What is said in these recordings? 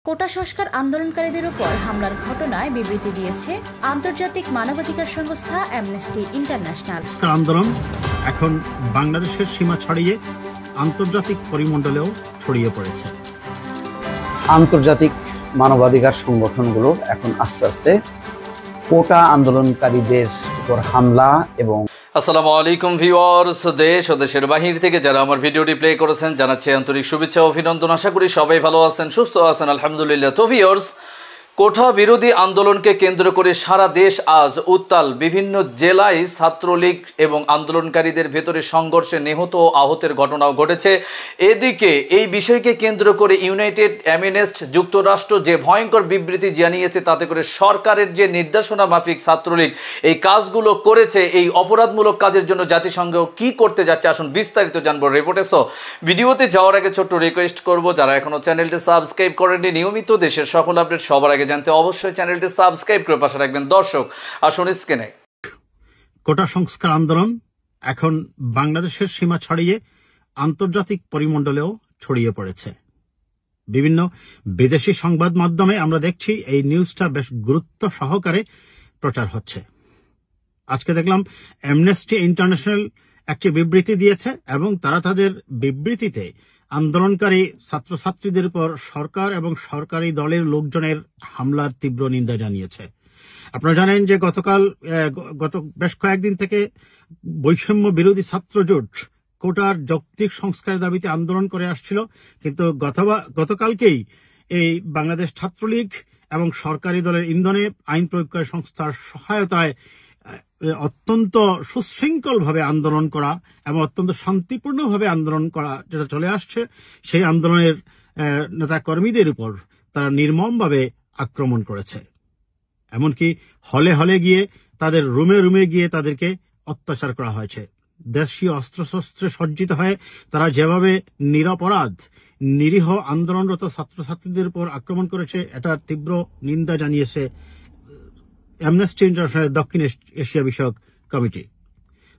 কোটা সংস্কার আন্দোলনকারীদের উপর হামলার ঘটনায় বিবৃতি দিয়েছে আন্তর্জাতিক মানবাধিকার সংস্থা অ্যামনেস্টি ইন্টারন্যাশনাল। আন্দোলন এখন বাংলাদেশের সীমা ছাড়িয়ে আন্তর্জাতিক পরিমণ্ডলেও ছড়িয়ে পড়েছে। আন্তর্জাতিক মানবাধিকার সংগঠনগুলো এখন আস্তে আস্তে কোটা আন্দোলনকারীদের উপর হামলা এবং আসসালামু আলাইকুম ভিউয়ার্স, দেশ ও দেশের বাহির থেকে যারা আমার ভিডিওটি প্লে করেছেন জানাচ্ছি আন্তরিক শুভেচ্ছা ও অভিনন্দন। আশা করি সবাই ভালো আছেন, সুস্থ আছেন, আলহামদুলিল্লাহ। তো ভিউয়ার্স, কোটা বিরোধী আন্দোলনকে কেন্দ্র করে সারা দেশ আজ উত্তাল। বিভিন্ন জেলায় ছাত্রলীগ এবং আন্দোলনকারীদের ভেতরে সংঘর্ষে নিহত ও আহতের ঘটনাও ঘটেছে। এদিকে এই বিষয়কে কেন্দ্র করে ইউনাইটেড অ্যামনেস্টি যুক্তরাষ্ট্র যে ভয়ঙ্কর বিবৃতি জানিয়েছে, তাতে করে সরকারের যে নির্দেশনা মাফিক ছাত্রলীগ এই কাজগুলো করেছে, এই অপরাধমূলক কাজের জন্য জাতিসংঘ কি করতে যাচ্ছে, আসুন বিস্তারিত জানবো রিপোর্টে। সো ভিডিওতে যাওয়ার আগে ছোট্ট রিকোয়েস্ট করব, যারা এখনো চ্যানেলটি সাবস্ক্রাইব করেননি, নিয়মিত দেশের সকল আপডেট সবার আগে জানতে অবশ্যই চ্যানেলটি সাবস্ক্রাইব করে পাশে রাখবেন। দর্শক আসুন স্ক্রিনে। কোটা সংস্কার আন্দোলন এখন বাংলাদেশের সীমা ছাড়িয়ে আন্তর্জাতিক পরিমণ্ডলেও ছড়িয়ে পড়েছে। বিভিন্ন বিদেশি সংবাদ মাধ্যমে আমরা দেখছি এই নিউজটা বেশ গুরুত্ব সহকারে প্রচার হচ্ছে। আজকে দেখলাম অ্যামনেস্টি ইন্টারন্যাশনাল একটি বিবৃতি দিয়েছে এবং তারা তাদের বিবৃতিতে আন্দোলনকারী ছাত্রছাত্রীদের উপর সরকার এবং সরকারি দলের লোকজনের হামলার তীব্র নিন্দা জানিয়েছে। আপনারা জানেন যে গত বেশ কয়েকদিন থেকে বৈষম্য বিরোধী ছাত্র জোট কোটার যৌক্তিক সংস্কারের দাবিতে আন্দোলন করে আসছিল, কিন্তু গতকালকেই এই বাংলাদেশ ছাত্রলীগ এবং সরকারি দলের ইন্ধনে আইন প্রয়োগকারী সংস্থার সহায়তায় অত্যন্ত সুশৃঙ্খলভাবে আন্দোলন করা এবং অত্যন্ত শান্তিপূর্ণভাবে আন্দোলন করা যেটা চলে আসছে, সেই আন্দোলনের নেতা কর্মীদের উপর তারা নির্মমভাবে আক্রমণ করেছে। এমনকি হলে হলে গিয়ে, তাদের রুমে রুমে গিয়ে তাদেরকে অত্যাচার করা হয়েছে। দেশীয় অস্ত্রশস্ত্রে সজ্জিত হয়ে তারা যেভাবে নিরপরাধ নিরীহ আন্দোলনরত ছাত্রছাত্রীদের উপর আক্রমণ করেছে, এটার তীব্র নিন্দা জানিয়েছে অ্যামনেস্টি ইন্টারন্যাশনাল দক্ষিণ এশিয়া বিষয়ক কমিটি।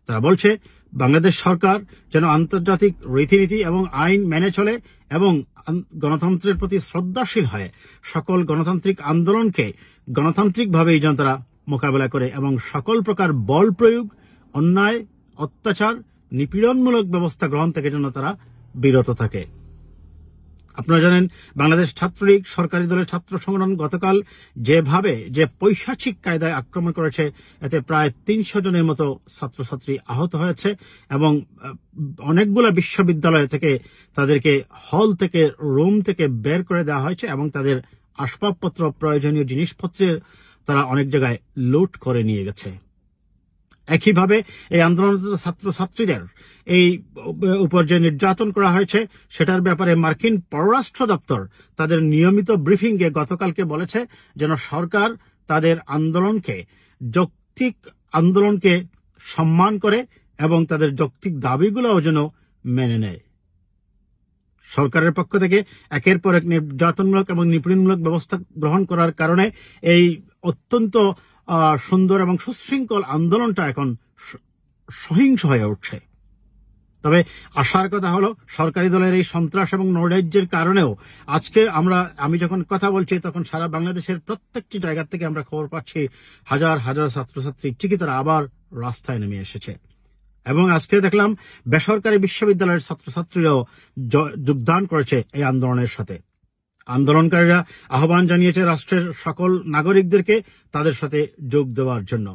তারা বলছে বাংলাদেশ সরকার যেন আন্তর্জাতিক রীতিনীতি এবং আইন মেনে চলে এবং গণতন্ত্রের প্রতি শ্রদ্ধাশীল হয়, সকল গণতান্ত্রিক আন্দোলনকে গণতান্ত্রিকভাবেই যেন তারা মোকাবেলা করে এবং সকল প্রকার বল প্রয়োগ, অন্যায়, অত্যাচার, নিপীড়নমূলক ব্যবস্থা গ্রহণ থেকে যেন তারা বিরত থাকে। আপনারা জানেন বাংলাদেশ ছাত্রলীগ সরকারি দলের ছাত্র সংগঠন গতকাল যে পৈশাচিক কায়দায় আক্রমণ করেছে, এতে প্রায় ৩০০ জনের মতো ছাত্রছাত্রী আহত হয়েছে এবং অনেকগুলো বিশ্ববিদ্যালয় থেকে তাদেরকে হল থেকে, রুম থেকে বের করে দেওয়া হয়েছে এবং তাদের আসবাবপত্র, প্রয়োজনীয় জিনিসপত্রের তারা অনেক জায়গায় লুট করে নিয়ে গেছে। একইভাবে এই আন্দোলনরত ছাত্রছাত্রীদের এই উপর যে নির্যাতন করা হয়েছে, সেটার ব্যাপারে মার্কিন পররাষ্ট্র দপ্তর তাদের নিয়মিত ব্রিফিংয়ে গতকালকে বলেছে যেন সরকার তাদের যৌক্তিক আন্দোলনকে সম্মান করে এবং তাদের যৌক্তিক দাবিগুলোও যেন মেনে নেয়। সরকারের পক্ষ থেকে একের পর এক নির্যাতনমূলক এবং নিপীড়নমূলক ব্যবস্থা গ্রহণ করার কারণে এই অত্যন্ত সুন্দর এবং সুশৃঙ্খল আন্দোলনটা এখন সহিংস হয়ে উঠছে। তবে আশার কথা হলো, সরকারি দলের এই সন্ত্রাস এবং নৈরাজ্যের কারণেও আজকে আমি যখন কথা বলছি, তখন সারা বাংলাদেশের প্রত্যেকটি জায়গা থেকে আমরা খবর পাচ্ছি হাজার হাজার ছাত্রছাত্রী ঠিকই তারা আবার রাস্তায় নেমে এসেছে। এবং আজকে দেখলাম বেসরকারি বিশ্ববিদ্যালয়ের ছাত্রছাত্রীরাও যোগদান করেছে এই আন্দোলনের সাথে। আন্দোলনকারীরা আহ্বান জানিয়েছে রাষ্ট্রের সকল নাগরিকদেরকে তাদের সাথে যোগ দেওয়ার জন্য।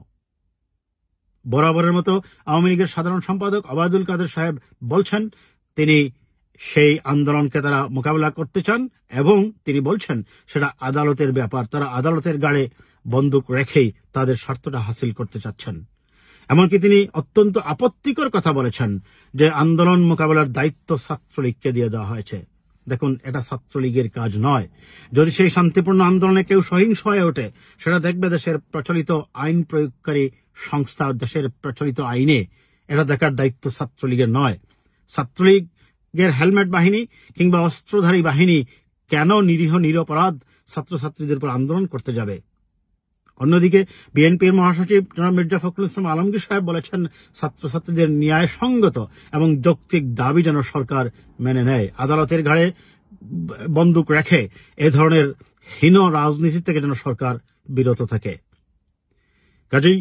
বরাবরের মতো আওয়ামী লীগের সাধারণ সম্পাদক ওবায়দুল কাদের সাহেব বলছেন তিনি সেই আন্দোলনকে তারা মোকাবেলা করতে চান এবং তিনি বলছেন সেটা আদালতের ব্যাপার, তারা আদালতের গাড়ে বন্দুক রেখেই তাদের স্বার্থটা হাসিল করতে চাচ্ছেন। এমনকি তিনি অত্যন্ত আপত্তিকর কথা বলেছেন যে আন্দোলন মোকাবেলার দায়িত্ব ছাত্রলীগকে দিয়ে দেওয়া হয়েছে। দেখুন, এটা ছাত্রলীগের কাজ নয়। যদি সেই শান্তিপূর্ণ আন্দোলনে কেউ সহিংস হয়ে ওঠে, সেটা দেখবে দেশের প্রচলিত আইন প্রয়োগকারী সংস্থা, দেশের প্রচলিত আইনে। এটা দেখার দায়িত্ব ছাত্রলীগের নয়। ছাত্রলীগের হেলমেট বাহিনী কিংবা অস্ত্রধারী বাহিনী কেন নিরীহ নিরপরাধ ছাত্রছাত্রীদের উপর আন্দোলন করতে যাবে? অন্যদিকে বিএনপির মহাসচিব জনাব মির্জা ফখরুল ইসলাম আলমগীর সাহেব বলেছেন ছাত্রছাত্রীদের ন্যায়সঙ্গত এবং যৌক্তিক দাবি যেন সরকার মেনে নেয়। আদালতের ঘাড়ে বন্দুক রেখে এ ধরনের হীন রাজনীতি থেকে যেন সরকার বিরত থাকে। কাজেই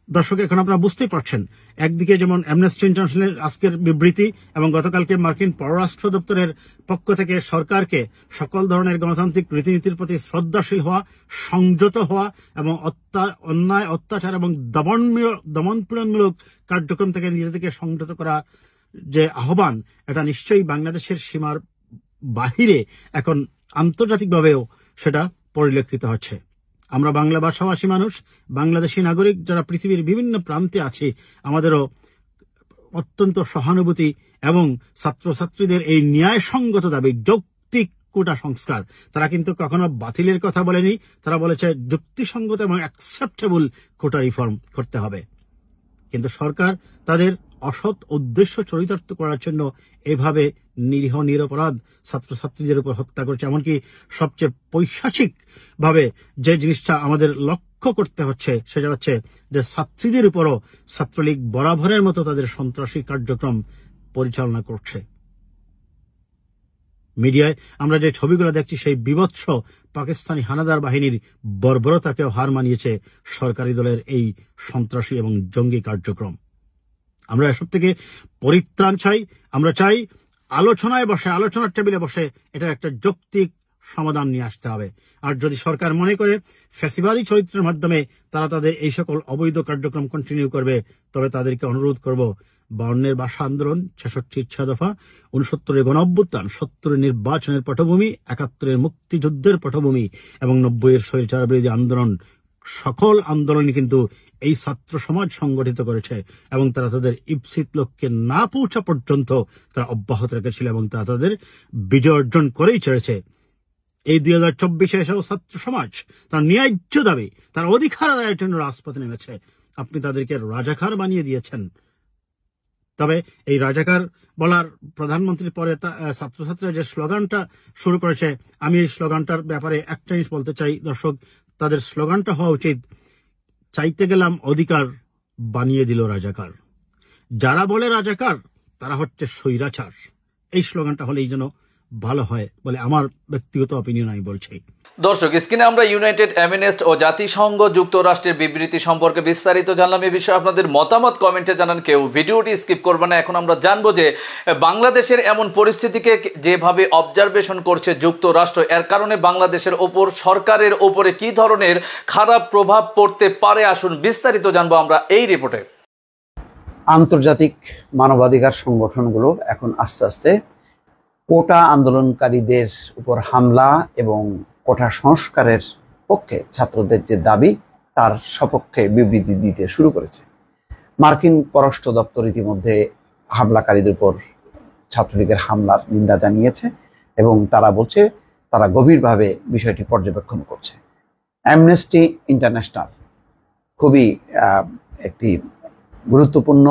দর্শক, এখন আপনারা বুঝতেই পারছেন, একদিকে যেমন অ্যামনেস্টি ইন্টারন্যাশনালের আজকের বিবৃতি এবং গতকালকে মার্কিন পররাষ্ট্র দপ্তরের পক্ষ থেকে সরকারকে সকল ধরনের গণতান্ত্রিক রীতিনীতির প্রতি শ্রদ্ধাশীল হওয়া, সংযত হওয়া এবং অন্যায়, অত্যাচার এবং দমনপীড়নমূলক কার্যক্রম থেকে নিজেদেরকে সংযত করা যে আহ্বান, এটা নিশ্চয়ই বাংলাদেশের সীমার বাহিরে এখন আন্তর্জাতিকভাবেও সেটা পরিলক্ষিত হচ্ছে। আমরা বাংলা ভাষাভাষী মানুষ, বাংলাদেশী নাগরিক যারা পৃথিবীর বিভিন্ন প্রান্তে আছি, আমাদেরও অত্যন্ত সহানুভূতি এবং ছাত্রছাত্রীদের এই ন্যায়সঙ্গত দাবি, যৌক্তিক কোটা সংস্কার, তারা কিন্তু কখনো বাতিলের কথা বলেনি। তারা বলেছে যুক্তিসঙ্গত এবং অ্যাকসেপ্টেবল কোটা রিফর্ম করতে হবে। কিন্তু সরকার তাদের অসৎ উদ্দেশ্য চরিতার্থ করার জন্য এভাবে নিরীহ নিরপরাধ ছাত্রছাত্রীদের উপর হত্যা করছে। এমনকি সবচেয়ে পৈশাচিক ভাবে যে জিনিসটা আমাদের লক্ষ্য করতে হচ্ছে সেটা হচ্ছে যে ছাত্রীদের উপরও ছাত্রলীগ বরাবরের মতো তাদের সন্ত্রাসী কার্যক্রম পরিচালনা করছে। মিডিয়ায় আমরা যে ছবিগুলো দেখছি, সেই বিভৎস পাকিস্তানি হানাদার বাহিনীর বর্বরতাকেও হার মানিয়েছে সরকারি দলের এই সন্ত্রাসী এবং জঙ্গি কার্যক্রম। আমরা এসব থেকে পরিত্রাণ চাই। আমরা চাই আলোচনায় বসে, আলোচনার টেবিলে বসে এটা একটা যৌক্তিক সমাধান নিয়ে আসতে হবে। আর যদি সরকার মনে করে ফ্যাসিবাদী চরিত্রের মাধ্যমে তারা তাদের এই সকল অবৈধ কার্যক্রম কন্টিনিউ করবে, তবে তাদেরকে অনুরোধ করব, 52-এর ভাষা আন্দোলন, 66 ইচ্ছা দফা, 69-এর গণঅভ্যুত্থান, 70-এর নির্বাচনের পটভূমি, 71-এর মুক্তিযুদ্ধের পটভূমি এবং 90-এর স্বৈরাচার বিরোধী আন্দোলন, সকল আন্দোলনই কিন্তু এই ছাত্র সমাজ সংগঠিত করেছে এবং তারা তাদের ইপ্সিত লক্ষ্যে না পৌঁছা পর্যন্ত তারা অব্যাহত রেখেছিল এবং তারা তাদের বিজয় অর্জন করেই ছেড়েছে। এই 2024-এ এসেও ছাত্র সমাজ তার ন্যায্য দাবি, তার অধিকার আদায়ের জন্য রাজপথে নেমেছে। আপনি তাদেরকে রাজাকার বানিয়ে দিয়েছেন। তবে এই রাজাকার বলার প্রধানমন্ত্রীর পরে ছাত্রছাত্রীরা যে স্লোগানটা শুরু করেছে, আমি এই স্লোগানটার ব্যাপারে একটা জিনিস বলতে চাই দর্শক, তাদের স্লোগানটা হওয়া উচিত, চাইতে গেলাম অধিকার, বানিয়ে দিল রাজাকার। যারা বলে রাজাকার তারা হচ্ছে স্বৈরাচার। এই স্লোগানটা হলেই যেন ভালো হয় বলে আমার ব্যক্তিগত অপিনিয়ন আমি বলছি। দর্শক, স্ক্রিনে আমরা ইউনাইটেড অ্যামনেস্ট ও জাতিসংঘ যুক্তরাষ্ট্রের বিবৃতি সম্পর্কে বিস্তারিত জানলাম। এই বিষয়ে আপনাদের মতামত কমেন্টে জানান, কেউ ভিডিওটি স্কিপ করবে না। এখন আমরা জানবো যে বাংলাদেশের এমন পরিস্থিতিকে যেভাবে অবজারভেশন করছে যুক্তরাষ্ট্র, এর কারণে বাংলাদেশের ওপর, সরকারের ওপরে কি ধরনের খারাপ প্রভাব পড়তে পারে। আসুন বিস্তারিত জানবো আমরা এই রিপোর্টে। আন্তর্জাতিক মানবাধিকার সংগঠনগুলো এখন আস্তে আস্তে কোটা আন্দোলনকারীদের উপর হামলা এবং কোটা সংস্কারের পক্ষে ছাত্রদের যে দাবি তার সপক্ষে বিবৃতি দিতে শুরু করেছে। মার্কিন পররাষ্ট্র দপ্তর ইতিমধ্যে হামলাকারীদের উপর ছাত্রলীগের হামলার নিন্দা জানিয়েছে এবং তারা বলছে তারা গভীরভাবে বিষয়টি পর্যবেক্ষণ করছে। অ্যামনেস্টি ইন্টারন্যাশনাল খুবই একটি গুরুত্বপূর্ণ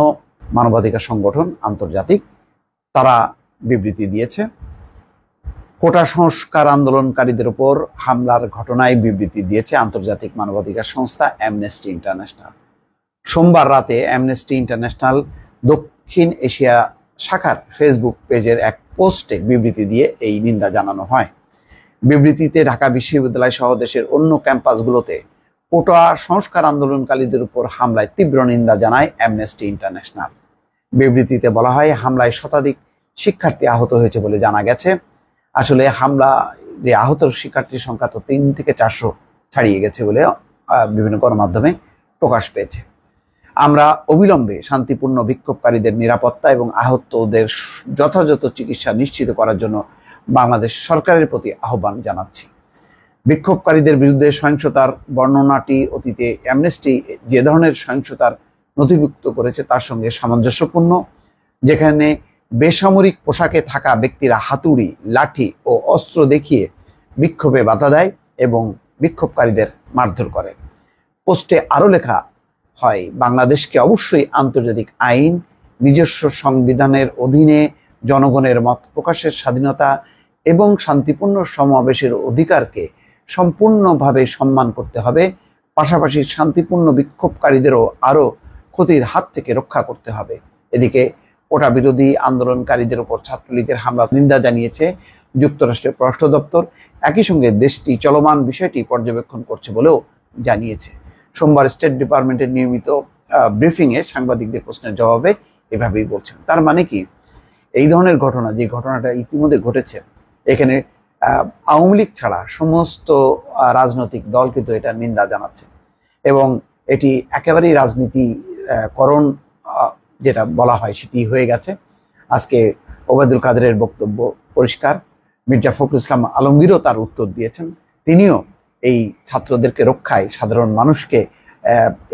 মানবাধিকার সংগঠন আন্তর্জাতিক, তারা বিবৃতি দিয়েছে। কোটা সংস্কার আন্দোলনকারীদের উপর হামলার ঘটনায় বিবৃতি দিয়েছে আন্তর্জাতিক মানবাধিকার সংস্থা অ্যামনেস্টি ইন্টারন্যাশনাল। সোমবার রাতে অ্যামনেস্টি ইন্টারন্যাশনাল দক্ষিণ এশিয়া শাখার ফেসবুক পেজের এক পোস্টে বিবৃতি দিয়ে এই নিন্দা জানানো হয়। বিবৃতিতে ঢাকা বিশ্ববিদ্যালয় সহ দেশের অন্য ক্যাম্পাসগুলোতে কোটা সংস্কার আন্দোলনকারীদের উপর হামলায় তীব্র নিন্দা জানায় অ্যামনেস্টি ইন্টারন্যাশনাল। বিবৃতিতে বলা হয়, হামলায় শতাধিক শিক্ষার্থী আহত হয়েছে বলে জানা গেছে। আসলে হামলা আহত শিক্ষার্থীর সংখ্যা তো 3 থেকে 400 ছাড়িয়ে গেছে বলে বিভিন্ন গণমাধ্যমে প্রকাশ পেয়েছে। আমরা অবিলম্বে শান্তিপূর্ণ বিক্ষোভকারীদের নিরাপত্তা এবং আহতদের যথাযথ চিকিৎসা নিশ্চিত করার জন্য বাংলাদেশ সরকারের প্রতি আহ্বান জানাচ্ছি। বিক্ষোভকারীদের বিরুদ্ধে সহিংসতার বর্ণনাটি অতীতে অ্যামনেস্টি যে ধরনের সহিংসতার নথিভুক্ত করেছে তার সঙ্গে সামঞ্জস্যপূর্ণ, যেখানে বেসামরিক পোশাকে থাকা ব্যক্তিরা হাতুড়ি, লাঠি ও অস্ত্র দেখিয়ে বিক্ষোভে বাধা দেয় এবং বিক্ষোভকারীদের মারধর করে। পোস্টে আরও লেখা হয়, বাংলাদেশকে অবশ্যই আন্তর্জাতিক আইন, নিজস্ব সংবিধানের অধীনে জনগণের মত প্রকাশের স্বাধীনতা এবং শান্তিপূর্ণ সমাবেশের অধিকারকে সম্পূর্ণভাবে সম্মান করতে হবে। পাশাপাশি শান্তিপূর্ণ বিক্ষোভকারীদেরও আরও ক্ষতির হাত থেকে রক্ষা করতে হবে। এদিকে কোটা বিরোধী আন্দোলনকারীদের উপর ছাত্রলীগের হামলা নিন্দা জানিয়েছে যুক্তরাষ্ট্রের পররাষ্ট্র দপ্তর একই সঙ্গে দেশটি চলমান বিষয়টি পর্যবেক্ষণ করছে বলেও জানিয়েছে। সোমবার স্টেট ডিপার্টমেন্টের নিয়মিত ব্রিফিংয়ে সাংবাদিকদের প্রশ্নের জবাবে এভাবেই বলছেন। তার মানে কি, এই ধরনের ঘটনা, যে ঘটনাটা ইতিমধ্যে ঘটেছে, এখানে আওয়ামী লীগ ছাড়া সমস্ত রাজনৈতিক দল কিন্তু এটা নিন্দা জানাচ্ছে এবং এটি একেবারেই রাজনীতিকরণ যেটা বলা হয় সেটি হয়ে গেছে। আজকে ওবায়দুল কাদেরের বক্তব্য পরিষ্কার, মির্জা ফখরুল ইসলাম আলমগীরও তার উত্তর দিয়েছেন। তিনিও এই ছাত্রদেরকে রক্ষায় সাধারণ মানুষকে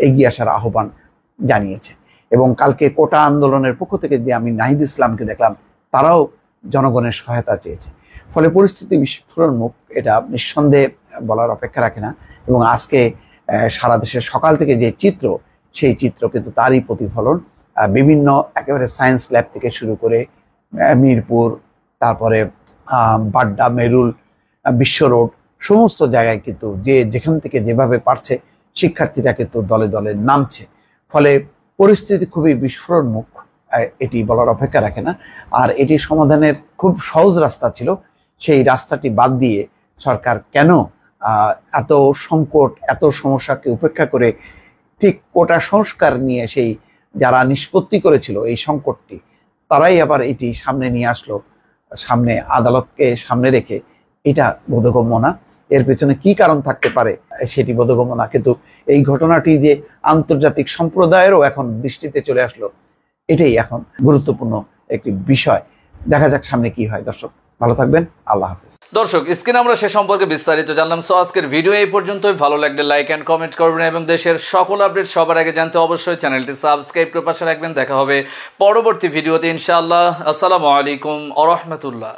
এগিয়ে আসার আহ্বান জানিয়েছে এবং কালকে কোটা আন্দোলনের পক্ষ থেকে যে আমি নাহিদ ইসলামকে দেখলাম, তারাও জনগণের সহায়তা চেয়েছে। ফলে পরিস্থিতি বিস্ফোরণমুখ, এটা নিঃসন্দেহে বলার অপেক্ষা রাখে না। এবং আজকে সারা দেশের সকাল থেকে যে চিত্র, সেই চিত্র কিন্তু তারই প্রতিফলন। বিভিন্ন একেবারে সায়েন্স ল্যাব থেকে শুরু করে মিরপুর, তারপরে বাড্ডা, মেরুল, বিশ্ব রোড, সমস্ত জায়গায় কিন্তু যে যেখান থেকে যেভাবে পারছে শিক্ষার্থীরা কিন্তু দলে দলে নামছে। ফলে পরিস্থিতি খুবই বিস্ফোরণমুখ, এটি বলার অপেক্ষা রাখে না। আর এটি সমাধানের খুব সহজ রাস্তা ছিল, সেই রাস্তাটি বাদ দিয়ে সরকার কেন এত সংকট, এত সমস্যাকে উপেক্ষা করে ঠিক কোটা সংস্কার নিয়ে সেই যারা নিষ্পত্তি করেছিল এই সংকটটি, তারাই আবার এটি সামনে নিয়ে আসলো, সামনে আদালতকে সামনে রেখে। এটা বোধগম্য না। এর পেছনে কি কারণ থাকতে পারে সেটি বোধগম্য না। কিন্তু এই ঘটনাটি যে আন্তর্জাতিক সম্প্রদায়েরও এখন দৃষ্টিতে চলে আসলো, এটাই এখন গুরুত্বপূর্ণ একটি বিষয়। দেখা যাক সামনে কি হয়। দর্শক ভালো থাকবেন, আল্লাহ হাফেজ। দর্শক, স্ক্রিনে আমরা সে সম্পর্কে বিস্তারিত জানলাম। সো আজকের ভিডিও এই পর্যন্তই। ভালো লাগলে লাইক এন্ড কমেন্ট করবেন এবং দেশের সকল আপডেট সবার আগে জানতে অবশ্যই চ্যানেলটি সাবস্ক্রাইব করে পাশে রাখবেন। দেখা হবে পরবর্তী ভিডিওতে ইনশাআল্লাহ। আসসালামু আলাইকুম ওয়া রাহমাতুল্লাহ।